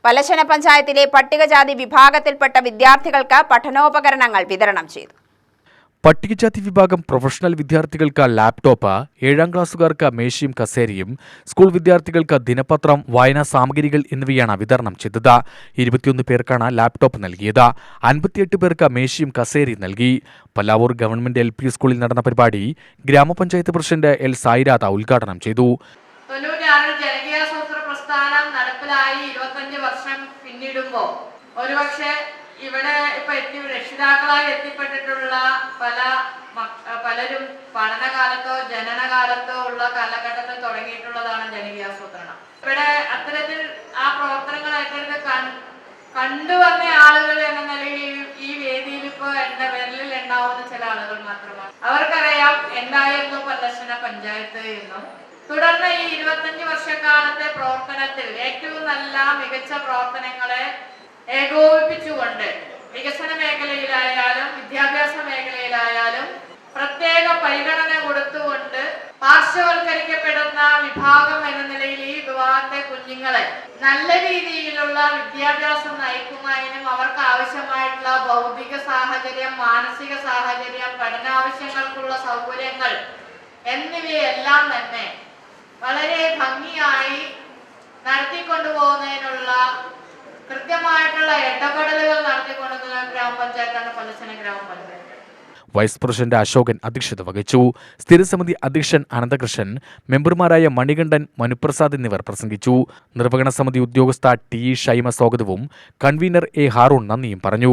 പലശന പഞ്ചായത്തിലെ പട്ടികജാതി വിഭാഗത്തിൽപ്പെട്ട വിദ്യാർത്ഥികൾക്ക് പഠനോപകരണങ്ങൾ വിതരണം ചെയ്തു. പട്ടികജാതി വിഭാഗം പ്രൊഫഷണൽ വിദ്യാർത്ഥികൾക്ക് ലാപ്ടോപ്പ്, 7ാം ക്ലാസ്സുകാർക്ക് മേശയും കസേരയും, സ്കൂൾ വിദ്യാർത്ഥികൾക്ക് ദിനപത്രം, വായനാ സാമഗ്രികൾ എന്നിവയാണ് വിതരണം ചെയ്തത്. 21 പേർക്കാണ് ലാപ്ടോപ്പ് നൽകിയത്. 58 പേർക്ക് മേശയും കസേരയും നൽകി. പല്ലാവൂർ ഗവൺമെന്റ് LP സ്കൂളിൽ നടന്ന പരിപാടി ഗ്രാമപഞ്ചായത്ത് പ്രസിഡന്റ് L. സായിരാധ ഉദ്ഘാടനം ചെയ്തു. നടപ്പിലായി 25 വർഷം പിന്നിടുമ്പോൾ ഒരുപക്ഷെ ഇവിടെ ഇപ്പൊ രക്ഷിതാക്കളായി എത്തിപ്പെട്ടിട്ടുള്ള പലരും പഠനകാലത്തോ ജനനകാലത്തോ ഉള്ള കാലഘട്ടത്തിൽ തുടങ്ങിയിട്ടുള്ളതാണ് ജനകീയാസൂത്രണം. ഇവിടെ അത്തരത്തിൽ ആ പ്രവർത്തനങ്ങൾ ഏറ്റെടുത്ത് കണ്ടുവന്ന ആളുകൾ എന്ന നിലയിൽ ഈ വേദിയിൽ ഇപ്പൊ എന്റെ വിരലിൽ എണ്ണാവുന്ന ചില ആളുകൾ മാത്രമാണ്. അവർക്കറിയാം എന്തായിരുന്നു പല്ലശ്ശന പഞ്ചായത്ത് എന്നും തുടർന്ന് ഈ 25 വർഷക്കാലത്തെ പ്രവർത്തനത്തിൽ ഏറ്റവും നല്ല മികച്ച പ്രവർത്തനങ്ങളെ ഏകോപിപ്പിച്ചുകൊണ്ട് വികസന മേഖലയിലായാലും വിദ്യാഭ്യാസ മേഖലയിലായാലും പ്രത്യേക പരിഗണന കൊടുത്തുകൊണ്ട് പാർശ്വവൽക്കരിക്കപ്പെടുന്ന വിഭാഗം എന്ന നിലയിൽ ഈ വിഭാഗത്തെ കുഞ്ഞുങ്ങളെ നല്ല രീതിയിലുള്ള വിദ്യാഭ്യാസം നയിക്കുന്നതിനും അവർക്ക് ആവശ്യമായിട്ടുള്ള ഭൗതിക സാഹചര്യം, മാനസിക സാഹചര്യം, പഠനാവശ്യങ്ങൾക്കുള്ള സൗകര്യങ്ങൾ എന്നിവയെല്ലാം തന്നെ വളരെ ഭംഗിയായി നടത്തിക്കൊണ്ടുപോകുന്നതിനുള്ള കൃത്യമായിട്ടുള്ള ഇടപെടലുകൾ നടത്തിക്കൊണ്ടുവന്ന ഗ്രാമപഞ്ചായത്താണ് പല്ലശ്ശന ഗ്രാമപഞ്ചായത്ത്. വൈസ് പ്രസിഡന്റ് അശോകൻ അധ്യക്ഷത വഹിച്ചു. സ്ഥിരസമിതി അധ്യക്ഷൻ അനന്തകൃഷ്ണൻ, മെമ്പർമാരായ മണികണ്ഠൻ, മനുപ്രസാദ് എന്നിവർ പ്രസംഗിച്ചു. നിർവഹണ സമിതി ഉദ്യോഗസ്ഥ T. ഷൈമ സ്വാഗതവും കൺവീനർ A. ഹാറൂൺ നന്ദിയും പറഞ്ഞു.